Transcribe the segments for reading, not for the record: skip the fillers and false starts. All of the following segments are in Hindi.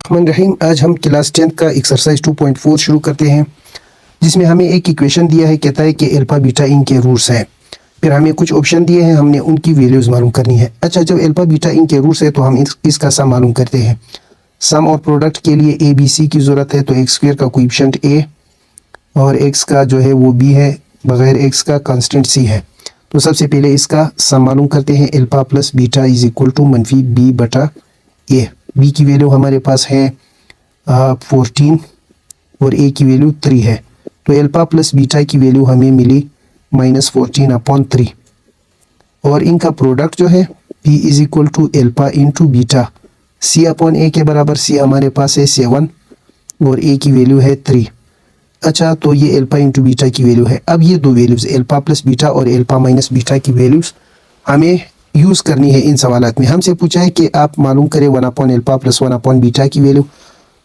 रहीम, आज हम क्लास 10 का एक्सरसाइज 2.4 शुरू करते हैं, जिसमें हमें एक इक्वेशन दिया है। कहता है कि अल्फा बीटा इनके रूट्स हैं। फिर हमें कुछ ऑप्शन दिए हैं, हमने उनकी वैल्यूज़ मालूम करनी है। अच्छा, जब अल्फा बीटा इनके रूट्स है तो हम इसका सम मालूम करते हैं। सम और प्रोडक्ट के लिए ए बी सी की ज़रूरत है। तो एक्स स्क्वायर का कोएफिशिएंट ए और एक्स का जो है वो बी है, बगैर एक्स का कांस्टेंट सी है। तो सबसे पहले इसका सम मालूम करते हैं। Alpha plus beta is equal to मनफी बी बटा ए। बी की वैल्यू हमारे पास है 14 और ए की वैल्यू 3 है। तो अल्फा प्लस बीटा की वैल्यू हमें मिली -14/3 और इनका प्रोडक्ट जो है P is equal to alpha into beta C/A के बराबर। C हमारे पास है 7 और A की वैल्यू है 3। अच्छा, तो ये अल्फा इंटू बीटा की वैल्यू है। अब ये दो वैल्यूज़ अल्फा प्लस बीटा और अल्फा माइनस बीटा की वैल्यूज़ हमें यूज़ करनी है इन सवालात में। हमसे पूछा है कि आप मालूम करें 1/अल्फा प्लस 1/बीटा की वैल्यू।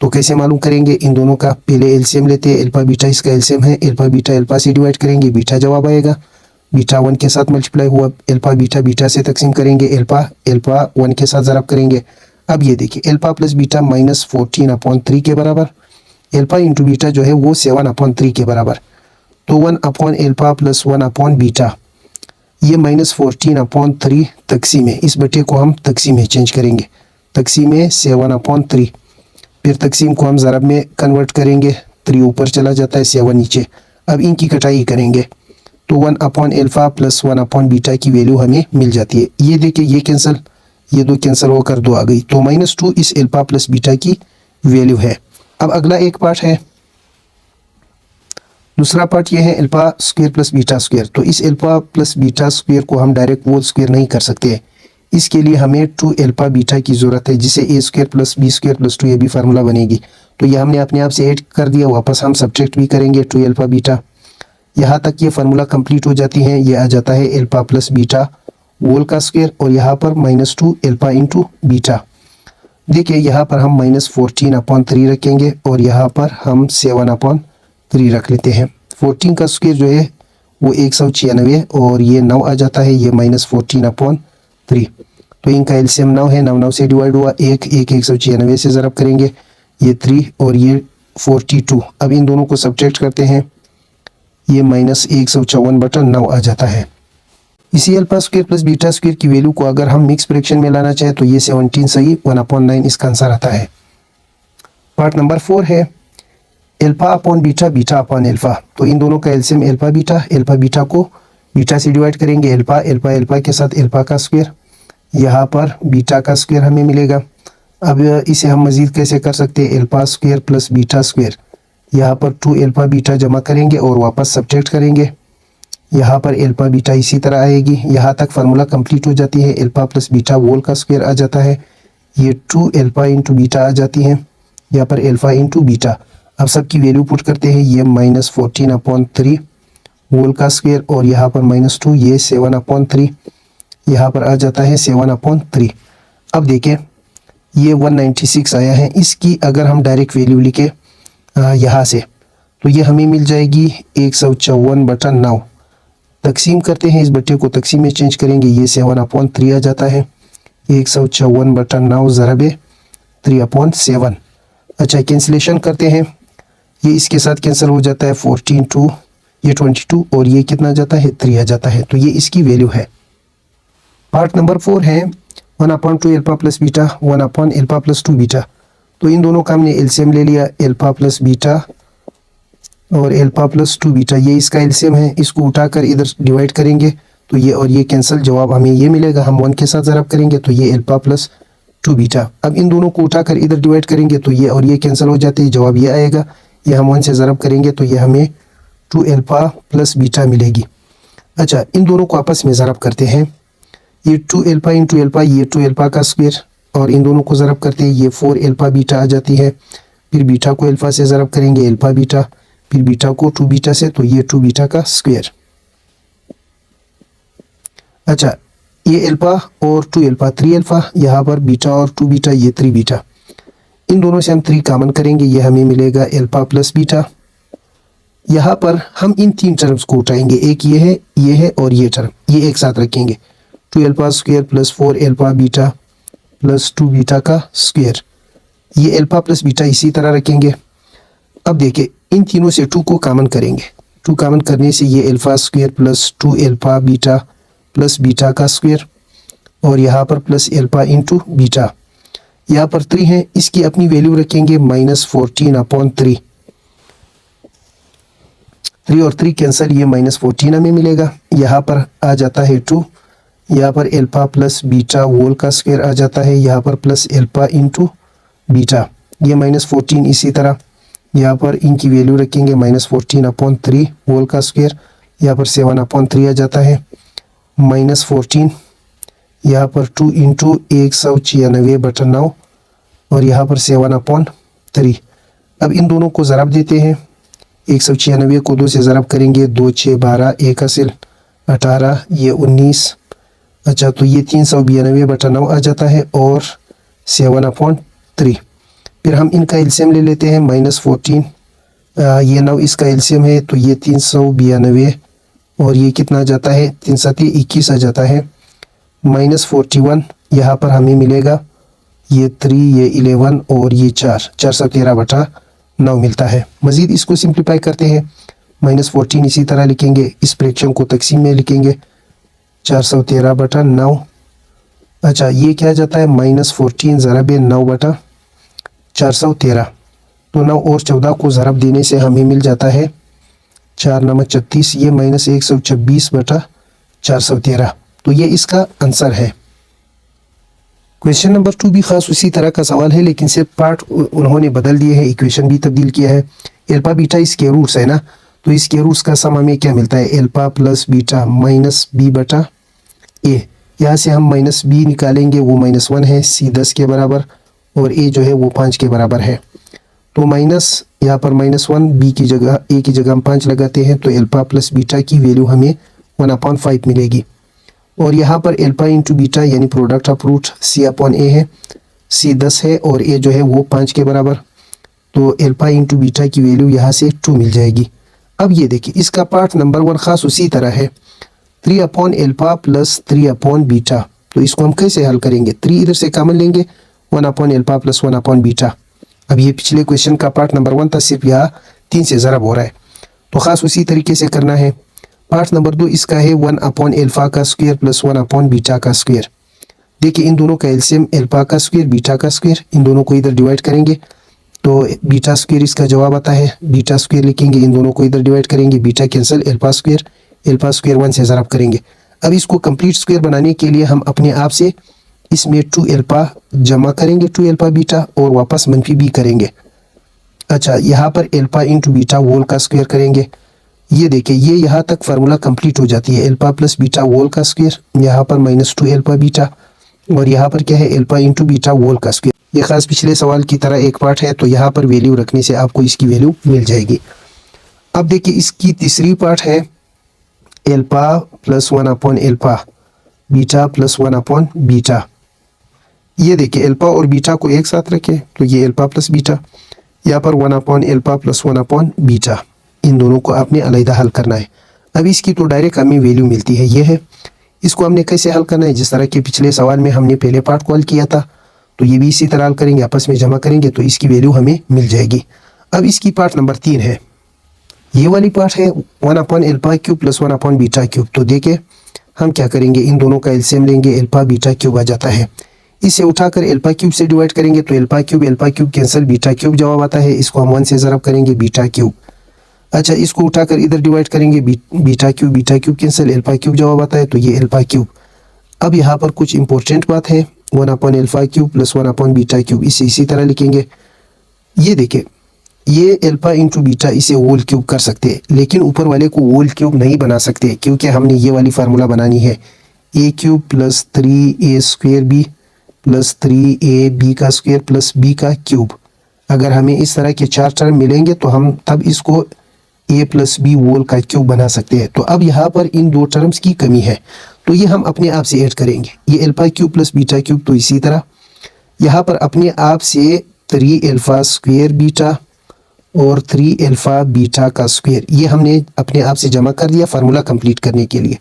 तो कैसे मालूम करेंगे? इन दोनों का पहले एलसीएम लेते हैं। अल्फा बीटा इसका एलसीएम है। अल्फा बीटा अल्फा से डिवाइड करेंगे, बीटा जवाब आएगा। बीटा 1 के साथ मल्टीप्लाई हुआ, अल्फा बीटा बीटा से तकसीम करेंगे, अल्फा 1 के साथ ज़रब करेंगे। अब ये देखिए, अल्फा प्लस बीटा -14/3 के बराबर, अल्फा इंटू बीटा जो है वो 7/3 के बराबर। तो 1/अल्फा प्लस 1/बीटा, ये -14/3 तकसीम है। इस बटे को हम तकसीम में चेंज करेंगे, तकसीम में 7/3। फिर तकसीम को हम ज़रब में कन्वर्ट करेंगे, 3 ऊपर चला जाता है, 7 नीचे। अब इनकी कटाई करेंगे तो 1/अल्फा प्लस 1/बीटा की वैल्यू हमें मिल जाती है। ये देखिए, ये कैंसिल, ये दो कैंसिल होकर 2 आ गई। तो -2 इस अल्फा प्लस बीटा की वैल्यू है। अब अगला एक पार्ट है, दूसरा पार्ट ये है alpha square plus beta square. तो इस अल्फा प्लस बीटा स्क्वायर को हम डायरेक्ट होल स्क्वायर नहीं कर सकते। इसके लिए हमें 2 अल्फा बीटा की ज़रूरत है, जिसे A square plus B square plus 2 ये भी फार्मूला बनेगी। तो ये हमने अपने आप से ऐड कर दिया, वापस हम सब्ट्रैक्ट भी करेंगे 2 अल्फा बीटा। यहाँ तक ये फार्मूला कंप्लीट हो जाती है। ये आ जाता है अल्फा प्लस बीटा होल का स्क्वायर और यहाँ पर -2 अल्फा इंटू बीटा। देखिए, यहाँ पर हम -14/3 रखेंगे और यहाँ पर हम 7/3 रख लेते हैं। 14 का स्क्वायर जो है वो 196 और ये 9 आ जाता है, ये -14/3। तो इनका एलसीएम 9 है, 9 से डिवाइड हुआ, 196 से ज़रब करेंगे, ये 3 और ये 42। अब इन दोनों को सब्ट्रैक्ट करते हैं, ये -154/9 आ जाता है। इसी alpha square plus beta square की वैल्यू को अगर हम मिक्स फ्रैक्शन में लाना चाहें तो ये 17 सही, 1/9 इसका आंसर आता है। पार्ट नंबर 4 है alpha upon beta, beta upon alpha. तो इन दोनों का एलसीएम अल्फा बीटा को बीटा से डिवाइड करेंगे, अल्फा के साथ अल्फा का स्क्वायर, यहाँ पर बीटा का स्क्वायर हमें मिलेगा। अब इसे हम मज़ीद कैसे कर सकते हैं? Alpha square plus beta square, यहाँ पर 2 अल्फा बीटा जमा करेंगे और वापस सब्ट्रैक्ट करेंगे। यहाँ पर अल्फा बीटा इसी तरह आएगी। यहाँ तक फार्मूला कंप्लीट हो जाती है। अल्फा प्लस बीटा होल का स्क्वायर आ जाता है, ये 2 अल्फा इंटू बीटा आ जाती है, यहाँ पर अल्फा इंटू बीटा। अब सबकी वैल्यू पुट करते हैं, ये -14/3 होल का स्क्वायर और यहाँ पर -2, ये 7/3, यहाँ पर आ जाता है 7/3। अब देखें, ये 196 आया है। इसकी अगर हम डायरेक्ट वैल्यू लिखे यहाँ से तो ये हमें मिल जाएगी 154/9। तकसीम करते हैं, इस बट्टे को तकसीम में चेंज करेंगे, ये 7/3 आ जाता है, 154/9 ज़रब 3/7। अच्छा, कैंसिलेशन करते हैं, ये इसके साथ कैंसिल हो जाता है, 14 2, ये 22 और ये कितना जाता है, 3 आ जाता है। तो ये इसकी वैल्यू है। पार्ट नंबर 4 है 1/2 अल्फा प्लस बीटा, 1/अल्फा प्लस 2 बीटा। तो इन दोनों का हमने एलसीएम ले लिया, अल्फा प्लस बीटा और अल्फा प्लस 2 बीटा, ये इसका एलसीएम है। इसको उठाकर इधर डिवाइड करेंगे तो ये और ये कैंसिल, जवाब हमें ये मिलेगा। हम 1 के साथ ज़रब करेंगे तो ये अल्फा प्लस 2 बीटा। अब इन दोनों को उठाकर इधर डिवाइड करेंगे तो ये और ये कैंसिल हो जाते हैं, जवाब ये आएगा। ये हम 1 से ज़रब करेंगे तो ये हमें 2 अल्फा प्लस बीटा मिलेगी। अच्छा, इन दोनों को आपस में ज़रब करते हैं, ये 2 अल्फा इंटू अल्फा, ये 2 अल्फा का स्क्वायर और इन दोनों को ज़रब करते हैं, ये 4 अल्फा बीटा आ जाती है। फिर बीटा को अल्फा से ज़रब करेंगे, अल्फा बीटा, फिर बीटा को 2 बीटा से, तो ये 2 बीटा का स्क्वायर। अच्छा, ये अल्फा और 2 अल्फा, 3 अल्फा, यहाँ पर बीटा और 2 बीटा, ये 3 बीटा। इन दोनों से हम 3 कॉमन करेंगे, ये हमें मिलेगा अल्फा प्लस बीटा। यहाँ पर हम इन 3 टर्म्स को उठाएंगे, एक ये है और ये टर्म, ये एक साथ रखेंगे। 2 alpha square plus 4 alpha beta plus 2 beta का स्क्वायर। ये अल्फा प्लस बीटा इसी तरह रखेंगे। अब देखिए इन तीनों से 2 को कॉमन करेंगे। 2 कॉमन करने से ये alpha square plus 2 alpha beta plus beta का स्क्वायर, और यहाँ पर प्लस अल्फा इंटू बीटा। यहाँ पर 3 है, इसकी अपनी वैल्यू रखेंगे -14/3। 3 और 3 कैंसिल, ये -14 हमें मिलेगा। यहाँ पर आ जाता है 2, यहाँ पर अल्फा प्लस बीटा होल का स्क्वायर आ जाता है, यहाँ पर प्लस अल्फा इंटू बीटा, ये -14। इसी तरह यहाँ पर इनकी वैल्यू रखेंगे -14/3 होल का स्क्वायर, यहाँ पर 7/3 आ जाता है, -14, यहाँ पर 2 इंटू 196/9 और यहाँ पर 7/3। अब इन दोनों को ज़रब देते हैं। 196 को 2 से ज़रब करेंगे, 2 6 12, 1 हासिल 18, ये 19। अच्छा, तो ये 392/9 आ जाता है और 7/3। फिर हम इनका एलसीएम ले लेते हैं, -14, ये 9 इसका एलसीएम है, तो ये 392 और ये कितना आ जाता है, 3 7 21 आ जाता है, -41। यहाँ पर हमें मिलेगा ये 3, ये 11 और ये 413/9 मिलता है। मज़ीद इसको सिंप्लीफाई करते हैं, -14 इसी तरह लिखेंगे, इस फ्रैक्शन को तकसीम में लिखेंगे, 413/9। अच्छा, ये क्या जाता है, -14 ज़रब 9/413। तो 9 और 14 को ज़रब देने से हमें मिल जाता है 4 9 36, ये -126/413। तो ये इसका आंसर है। क्वेश्चन नंबर 2 भी खास उसी तरह का सवाल है, लेकिन सिर्फ पार्ट उन्होंने बदल दिए हैं, इक्वेशन भी तब्दील किया है। अल्फा बीटा इसके रूट्स है ना, तो इसके रूट्स का सम हमें क्या मिलता है, alpha plus beta minus b/a। यहाँ से हम -b निकालेंगे, वो -1 है, c 10 के बराबर और a जो है वो 5 के बराबर है। तो माइनस यहाँ पर -1, b की जगह a की जगह हम 5 लगाते हैं, तो अल्फा प्लस बीटा की वैल्यू हमें 1/5 मिलेगी। और यहाँ पर अल्फा इंटू बीटा यानी प्रोडक्ट ऑफ रूट c/a है, c 10 है और a जो है वो 5 के बराबर, तो अल्फा इंटू बीटा की वैल्यू यहाँ से 2 मिल जाएगी। अब ये देखिए इसका पार्ट नंबर 1 खास उसी तरह है, 3/अल्फा प्लस 3/बीटा। तो इसको हम कैसे हल करेंगे, 3 इधर से कॉमन लेंगे, 1/अल्फा प्लस 1/बीटा। अब ये पिछले क्वेश्चन का पार्ट नंबर 1 था, सिर्फ यहाँ 3 से ज़रब हो रहा है, तो ख़ास उसी तरीके से करना है। पार्ट नंबर 2 इसका है 1/अल्फा का स्क्वायर प्लस 1/बीटा का स्क्वायर। देखिए इन दोनों का एलसीएम अल्फा का स्क्वायर बीटा का स्क्वायर, इन दोनों को इधर डिवाइड करेंगे तो बीटा स्क्वायर इसका जवाब आता है, बीटा स्क्वायर लिखेंगे, इन दोनों को इधर डिवाइड करेंगे, बीटा कैंसिल, अल्फा स्क्वायर 1 से ज़रब करेंगे। अब इसको कंप्लीट स्क्वायर बनाने के लिए हम अपने आप से इसमें 2 अल्फा जमा करेंगे, 2 अल्फा बीटा और वापस मनफी b करेंगे। अच्छा, यहाँ पर अल्फा इंटू बीटा होल का स्क्वायर करेंगे। ये देखिए ये यहाँ तक फार्मूला कंप्लीट हो जाती है, अल्फा प्लस बीटा होल का स्क्वायर, यहाँ पर -2 अल्फा बीटा और यहाँ पर क्या है, अल्फा इंटू बीटा होल का स्क्वायर। ये खास पिछले सवाल की तरह एक पार्ट है, तो यहाँ पर वैल्यू रखने से आपको इसकी वैल्यू मिल जाएगी। अब देखिए इसकी तीसरी पार्ट है अल्फा प्लस 1/अल्फा बीटा प्लस 1/बीटा। ये देखिए अल्फा और बीटा को एक साथ रखें तो ये अल्फा प्लस बीटा, यहाँ पर 1/अल्फा प्लस 1/बीटा, इन दोनों को आपने अलग हल करना है। अब इसकी तो डायरेक्ट हमें वैल्यू मिलती है, ये है। इसको हमने कैसे हल करना है, जिस तरह के पिछले सवाल में हमने पहले पार्ट को हल किया था, तो ये भी इसी तरह हल करेंगे, आपस में जमा करेंगे तो इसकी वैल्यू हमें मिल जाएगी। अब इसकी पार्ट नंबर 3 है, ये वाली पार्ट है 1/अल्फा क्यूब प्लस 1/बीटा क्यूब। तो देखिए हम क्या करेंगे, इन दोनों का एलसीएम लेंगे, अल्फा बीटा क्यूब आ जाता है, इसे उठाकर अल्फा क्यूब से डिवाइड करेंगे तो alpha cube cancel, beta cube जवाब आता है। इसको हम 1 से ज़रब करेंगे, बीटा क्यूब। अच्छा, इसको उठाकर इधर डिवाइड करेंगे, beta cube cancel, alpha cube जवाब आता है, तो ये अल्फा क्यूब। अब यहाँ पर कुछ इंपॉर्टेंट बात है, 1/अल्फा क्यूब प्लस 1/बीटा क्यूब, इसे इसी तरह लिखेंगे। ये देखिए ये अल्फा इंटू बीटा इसे होल क्यूब कर सकते हैं, लेकिन ऊपर वाले को होल क्यूब नहीं बना सकते, क्योंकि हमने ये वाली फार्मूला बनानी है, a cube plus 3a square b plus 3ab का स्क्वायर प्लस b का क्यूब। अगर हमें इस तरह के 4 टर्म मिलेंगे तो हम तब इसको a प्लस b होल का क्यूब बना सकते हैं। तो अब यहाँ पर इन 2 टर्म्स की कमी है, तो ये हम अपने आप से ऐड करेंगे, ये alpha cube plus beta cube. तो इसी तरह यहाँ पर अपने आप से 3 अल्फा स्क्वायर बीटा और 3 अल्फा बीटा का स्क्वायर, ये हमने अपने आप से जमा कर दिया फार्मूला कंप्लीट करने के लिए।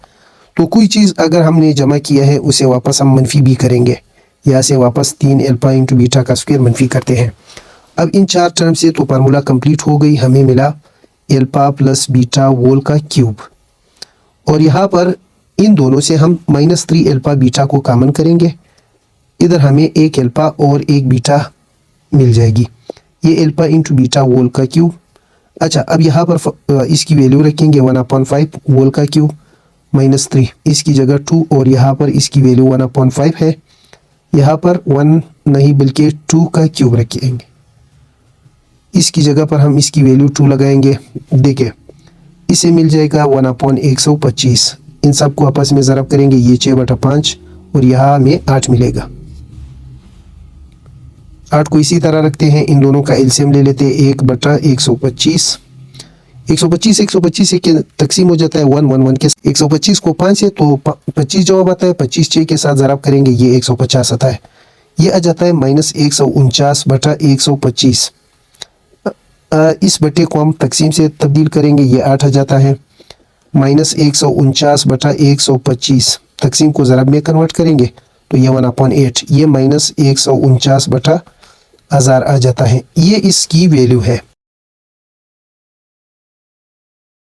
तो कोई चीज़ अगर हमने जमा किया है उसे वापस हम मनफी b करेंगे, यहाँ से वापस 3 अल्फा इंटू बीटा का स्क्वायर मनफी करते हैं। अब इन 4 टर्म से तो फार्मूला कंप्लीट हो गई, हमें मिला अल्फा प्लस बीटा होल का क्यूब। और यहाँ पर इन दोनों से हम -3 अल्फा बीटा को कॉमन करेंगे, इधर हमें एक अल्फा और एक बीटा मिल जाएगी। ये अल्फा इंटू बीटा होल का क्यूब। अच्छा, अब यहाँ पर इसकी वैल्यू रखेंगे 1/5 होल का क्यूब -3, इसकी जगह 2, और यहाँ पर इसकी वैल्यू 1/5 है, यहाँ पर 1 नहीं बल्कि 2 का क्यूब रखेंगे, इसकी जगह पर हम इसकी वैल्यू 2 लगाएंगे। देखिए इसे मिल जाएगा 1/125। इन सब को आपस में ज़रब करेंगे, ये 6/5 और यहाँ हमें 8 मिलेगा। 8 को इसी तरह रखते हैं, इन दोनों का एलसीएम ले लेते हैं 1/125। 125 से तकसीम हो जाता है 1 के 125 को 5 से तो 25 जवाब आता है। 25 6 के साथ ज़रब करेंगे, ये 150 आता है। ये आ जाता है -149/125। इस बटे को हम तकसीम से तब्दील करेंगे, ये 8 आ जाता है। -149/125 तकसीम को ज़रब में कन्वर्ट करेंगे तो ये 1/8, ये -149/1000 आ जाता है। ये इसकी वैल्यू है।